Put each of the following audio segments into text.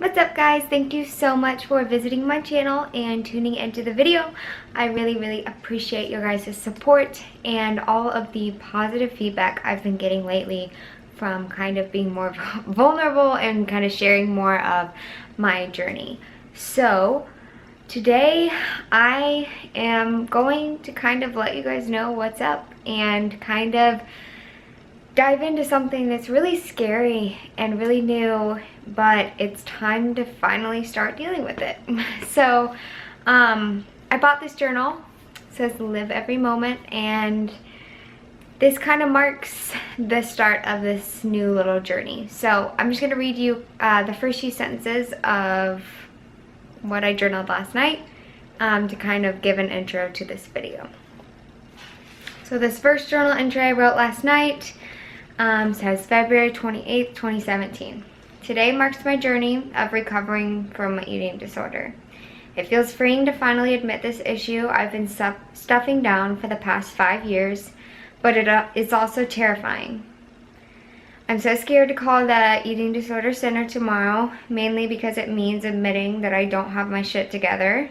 What's up guys? Thank you so much for visiting my channel and tuning into the video. I really appreciate your guys' support and all of the positive feedback I've been getting lately from kind of being more vulnerable and kind of sharing more of my journey. So today I am going to kind of let you guys know what's up and kind of dive into something that's really scary and really new, but it's time to finally start dealing with it. So I bought this journal. It says live every moment, and this kind of marks the start of this new little journey. So I'm just going to read you the first few sentences of what I journaled last night to kind of give an intro to this video. So this first journal entry I wrote last night says February 28th, 2017. Today marks my journey of recovering from my eating disorder. It feels freeing to finally admit this issue I've been stuffing down for the past 5 years, but it's also terrifying. I'm so scared to call the eating disorder center tomorrow, mainly because it means admitting that I don't have my shit together.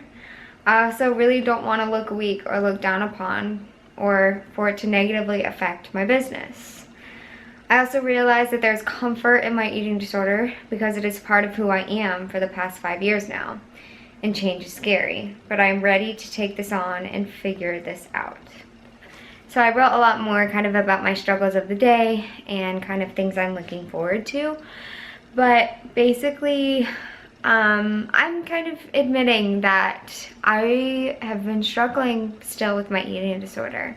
I also really don't want to look weak or look down upon, or for it to negatively affect my business. I also realize that there's comfort in my eating disorder because it is part of who I am for the past 5 years now, and change is scary, but I'm ready to take this on and figure this out. So I wrote a lot more kind of about my struggles of the day and kind of things I'm looking forward to, but basically I'm kind of admitting that I have been struggling still with my eating disorder.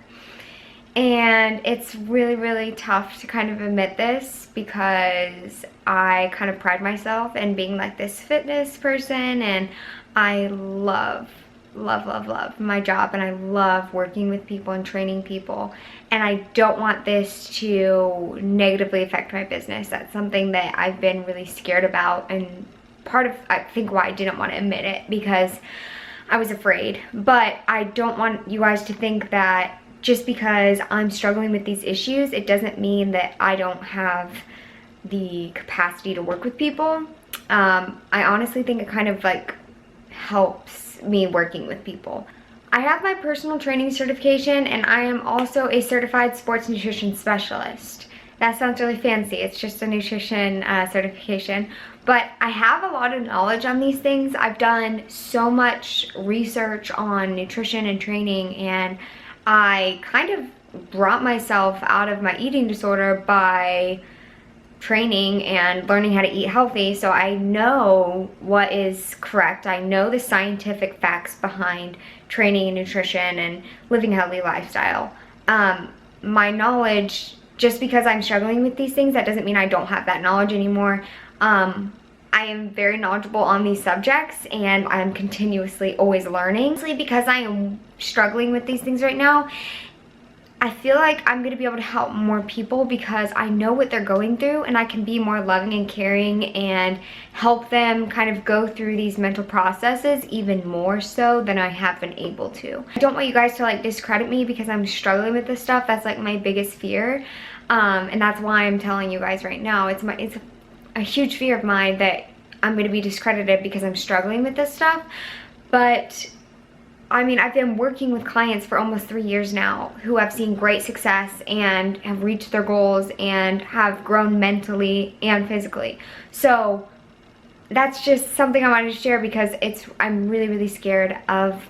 And it's really tough to kind of admit this because I kind of pride myself in being like this fitness person, and I love my job, and I love working with people and training people, and I don't want this to negatively affect my business. That's something that I've been really scared about, and part of, I think, why I didn't want to admit it, because I was afraid. But I don't want you guys to think that just because I'm struggling with these issues, it doesn't mean that I don't have the capacity to work with people. I honestly think it kind of like helps me working with people. I have my personal training certification, and I am also a certified sports nutrition specialist. That sounds really fancy. It's just a nutrition certification. But I have a lot of knowledge on these things. I've done so much research on nutrition and training, and I kind of brought myself out of my eating disorder by training and learning how to eat healthy. So I know what is correct. I know the scientific facts behind training and nutrition and living a healthy lifestyle. My knowledge, just because I'm struggling with these things, that doesn't mean I don't have that knowledge anymore. I am very knowledgeable on these subjects, and I'm continuously always learning. Honestly, because I am struggling with these things right now, I feel like I'm going to be able to help more people because I know what they're going through, and I can be more loving and caring and help them kind of go through these mental processes even more so than I have been able to. I don't want you guys to like discredit me because I'm struggling with this stuff. That's like my biggest fear, and that's why I'm telling you guys right now. It's a huge fear of mine that I'm going to be discredited because I'm struggling with this stuff. But I mean, I've been working with clients for almost 3 years now who have seen great success and have reached their goals and have grown mentally and physically. So that's just something I wanted to share because I'm really scared of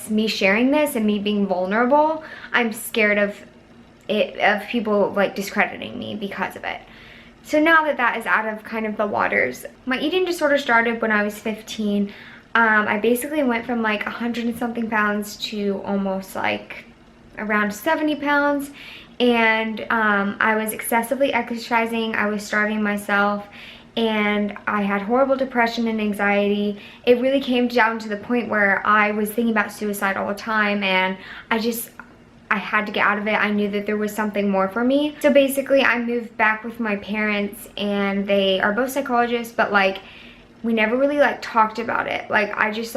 me sharing this and me being vulnerable. I'm scared of people like discrediting me because of it. So now that that is out of kind of the waters, my eating disorder started when I was 15. I basically went from like 100 and something pounds to almost like around 70 pounds. And I was excessively exercising. I was starving myself. And I had horrible depression and anxiety. It really came down to the point where I was thinking about suicide all the time. And I had to get out of it. I knew that there was something more for me. So basically I moved back with my parents, and they are both psychologists, but like we never really like talked about it. Like I just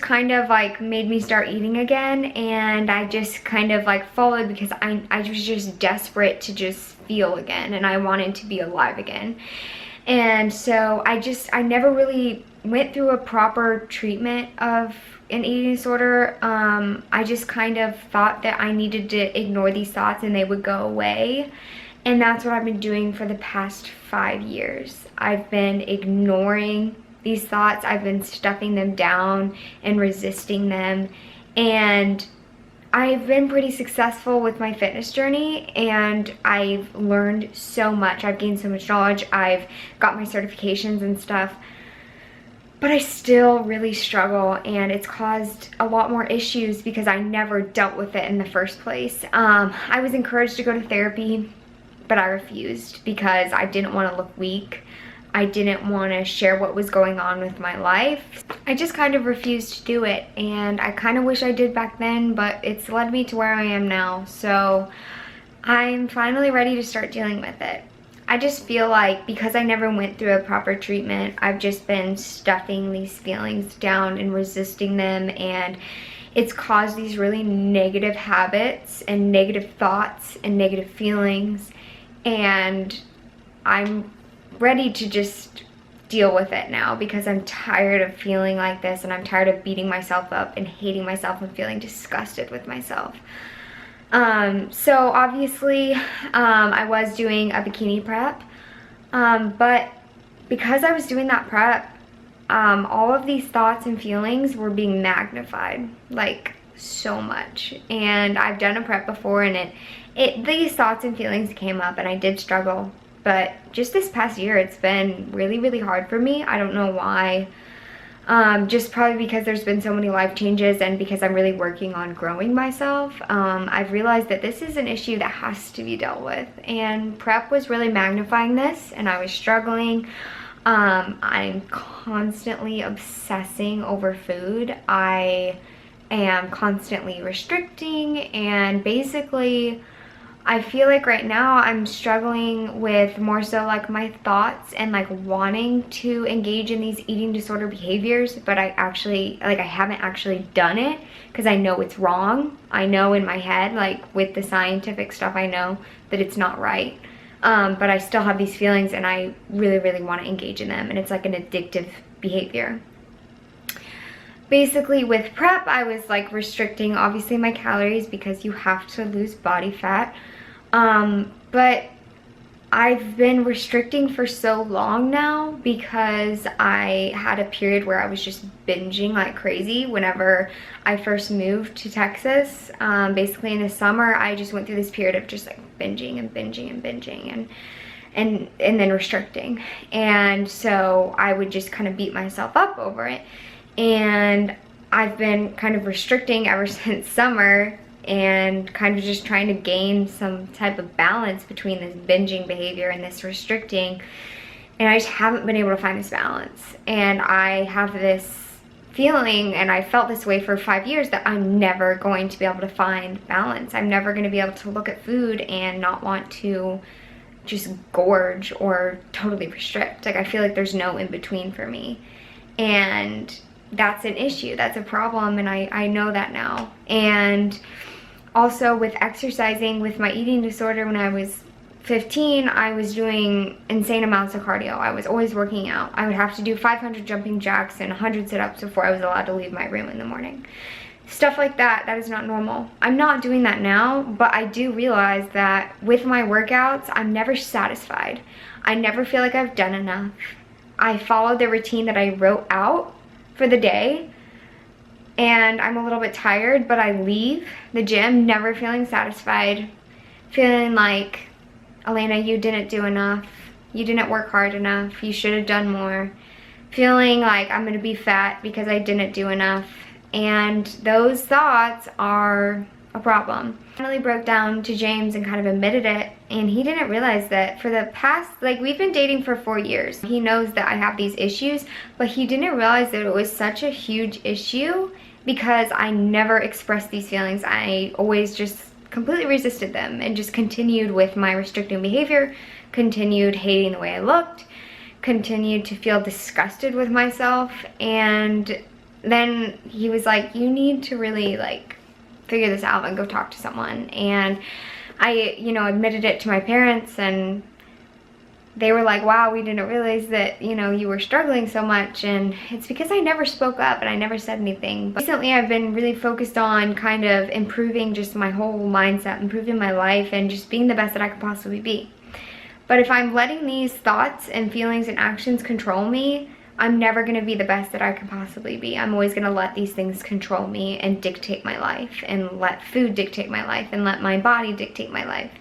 kind of like made me start eating again, and I just kind of like followed because I was just desperate to just feel again, and I wanted to be alive again. And so I never really went through a proper treatment of an eating disorder. I just kind of thought that I needed to ignore these thoughts and they would go away. And that's what I've been doing for the past 5 years. I've been ignoring these thoughts. I've been stuffing them down and resisting them. And I've been pretty successful with my fitness journey, and I've learned so much. I've gained so much knowledge. I've got my certifications and stuff, but I still really struggle, and it's caused a lot more issues because I never dealt with it in the first place. I was encouraged to go to therapy, but I refused because I didn't want to look weak. I didn't want to share what was going on with my life. I just kind of refused to do it, and I kind of wish I did back then, but it's led me to where I am now. So I'm finally ready to start dealing with it. I just feel like because I never went through a proper treatment, I've just been stuffing these feelings down and resisting them, and it's caused these really negative habits and negative thoughts and negative feelings, and I'm ready to just deal with it now because I'm tired of feeling like this, and I'm tired of beating myself up and hating myself and feeling disgusted with myself. So obviously I was doing a bikini prep, but because I was doing that prep, all of these thoughts and feelings were being magnified like so much. And I've done a prep before, and these thoughts and feelings came up, and I did struggle. But just this past year, it's been really, really hard for me. I don't know why. Just probably because there's been so many life changes, and because I'm really working on growing myself. I've realized that this is an issue that has to be dealt with. And prep was really magnifying this, and I was struggling. I'm constantly obsessing over food. I am constantly restricting, and basically I feel like right now I'm struggling with more so like my thoughts and like wanting to engage in these eating disorder behaviors, but I haven't actually done it because I know it's wrong. I know in my head, like with the scientific stuff, I know that it's not right. But I still have these feelings, and I really, really want to engage in them, and it's like an addictive behavior. Basically with prep, I was like restricting obviously my calories because you have to lose body fat. But I've been restricting for so long now because I had a period where I was just binging like crazy whenever I first moved to Texas. Basically in the summer, I just went through this period of just like binging and binging and binging and then restricting. And so I would just kind of beat myself up over it. And I've been kind of restricting ever since summer, and kind of just trying to gain some type of balance between this binging behavior and this restricting, and I just haven't been able to find this balance. And I have this feeling, and I felt this way for 5 years, that I'm never going to be able to find balance. I'm never going to be able to look at food and not want to just gorge or totally restrict. Like I feel like there's no in between for me, and that's an issue, that's a problem, and I know that now. And also with exercising, with my eating disorder, when I was 15, I was doing insane amounts of cardio. I was always working out. I would have to do 500 jumping jacks and 100 sit-ups before I was allowed to leave my room in the morning. Stuff like that, that is not normal. I'm not doing that now, but I do realize that with my workouts, I'm never satisfied. I never feel like I've done enough. I follow the routine that I wrote out for the day, and I'm a little bit tired, but I leave the gym never feeling satisfied, feeling like, Alaina, you didn't do enough, you didn't work hard enough, you should have done more, feeling like I'm gonna be fat because I didn't do enough. And those thoughts are a problem. I finally broke down to James and kind of admitted it, and he didn't realize that for the past, like, we've been dating for 4 years. He knows that I have these issues, but he didn't realize that it was such a huge issue because I never expressed these feelings. I always just completely resisted them and just continued with my restricting behavior, continued hating the way I looked, continued to feel disgusted with myself. And then he was like, you need to really like figure this out and go talk to someone. And I, admitted it to my parents, and they were like, wow, we didn't realize that, you know, you were struggling so much. And it's because I never spoke up and I never said anything. But recently I've been really focused on kind of improving just my whole mindset, improving my life, and just being the best that I could possibly be. But if I'm letting these thoughts and feelings and actions control me, I'm never going to be the best that I can possibly be. I'm always going to let these things control me and dictate my life, and let food dictate my life, and let my body dictate my life.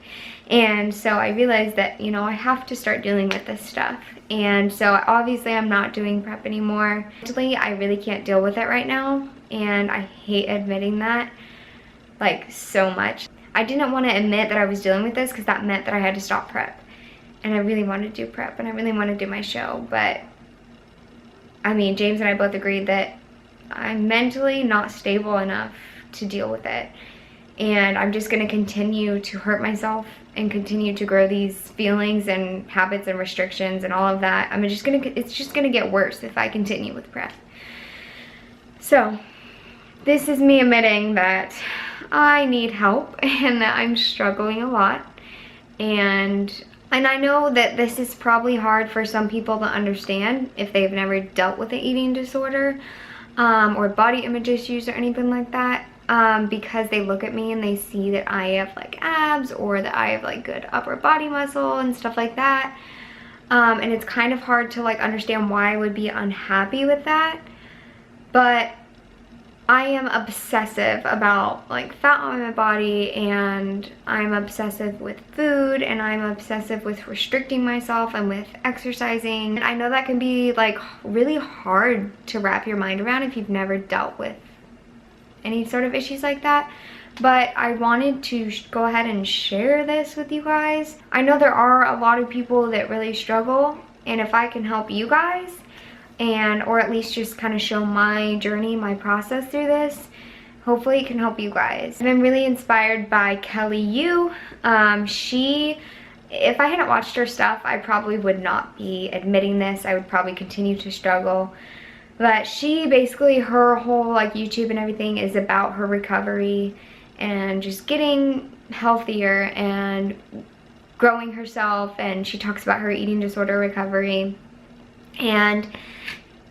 And so I realized that, you know, I have to start dealing with this stuff. And so obviously I'm not doing prep anymore. Mentally, I really can't deal with it right now. And I hate admitting that, like, so much. I didn't want to admit that I was dealing with this because that meant that I had to stop prep. And I really wanted to do prep and I really want to do my show. But, I mean, James and I both agreed that I'm mentally not stable enough to deal with it. And I'm just going to continue to hurt myself and continue to grow these feelings and habits and restrictions and all of that. It's just gonna get worse if I continue with prep. So this is me admitting that I need help and that I'm struggling a lot. And I know that this is probably hard for some people to understand if they've never dealt with an eating disorder or body image issues or anything like that. Because they look at me and they see that I have like abs or that I have like good upper body muscle and stuff like that. And it's kind of hard to like understand why I would be unhappy with that. But I am obsessive about like fat on my body, and I'm obsessive with food, and I'm obsessive with restricting myself and with exercising. And I know that can be like really hard to wrap your mind around if you've never dealt with any sort of issues like that, but I wanted to go ahead and share this with you guys. I know there are a lot of people that really struggle, and if I can help you guys, and or at least just kind of show my journey, my process through this, hopefully it can help you guys. And I'm really inspired by Kelly Yu. If I hadn't watched her stuff, I probably would not be admitting this. I would probably continue to struggle. But she basically, her whole like YouTube and everything is about her recovery and just getting healthier and growing herself. And she talks about her eating disorder recovery. And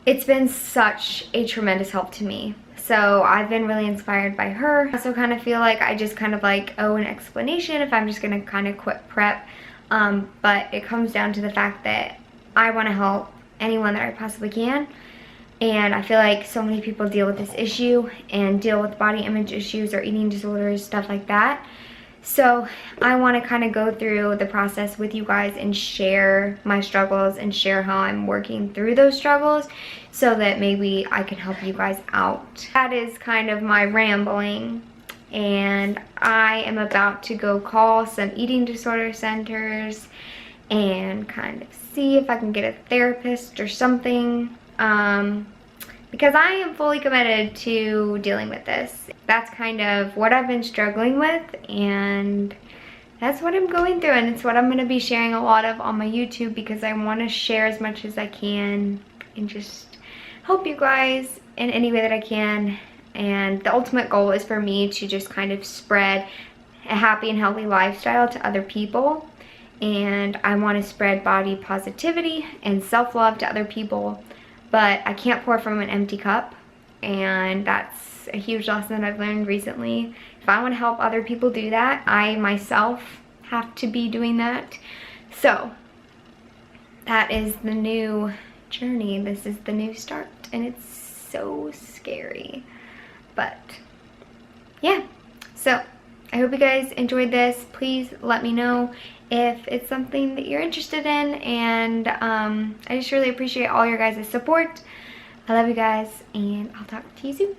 it's been such a tremendous help to me. So I've been really inspired by her. I also kind of feel like I just kind of like owe an explanation if I'm just going to kind of quit prep. But it comes down to the fact that I want to help anyone that I possibly can. And I feel like so many people deal with this issue and deal with body image issues or eating disorders, stuff like that. So I want to kind of go through the process with you guys and share my struggles and share how I'm working through those struggles so that maybe I can help you guys out. That is kind of my rambling. And I am about to go call some eating disorder centers and kind of see if I can get a therapist or something. Because I am fully committed to dealing with this. That's kind of what I've been struggling with, and that's what I'm going through, and it's what I'm going to be sharing a lot of on my YouTube because I want to share as much as I can and just help you guys in any way that I can. And the ultimate goal is for me to just kind of spread a happy and healthy lifestyle to other people. And I want to spread body positivity and self-love to other people. But I can't pour from an empty cup, and that's a huge lesson that I've learned recently. If I want to help other people do that, I myself have to be doing that. So that is the new journey. This is the new start, and it's so scary. But yeah, so I hope you guys enjoyed this. Please let me know if it's something that you're interested in, and I just really appreciate all your guys' support. I love you guys, and I'll talk to you soon.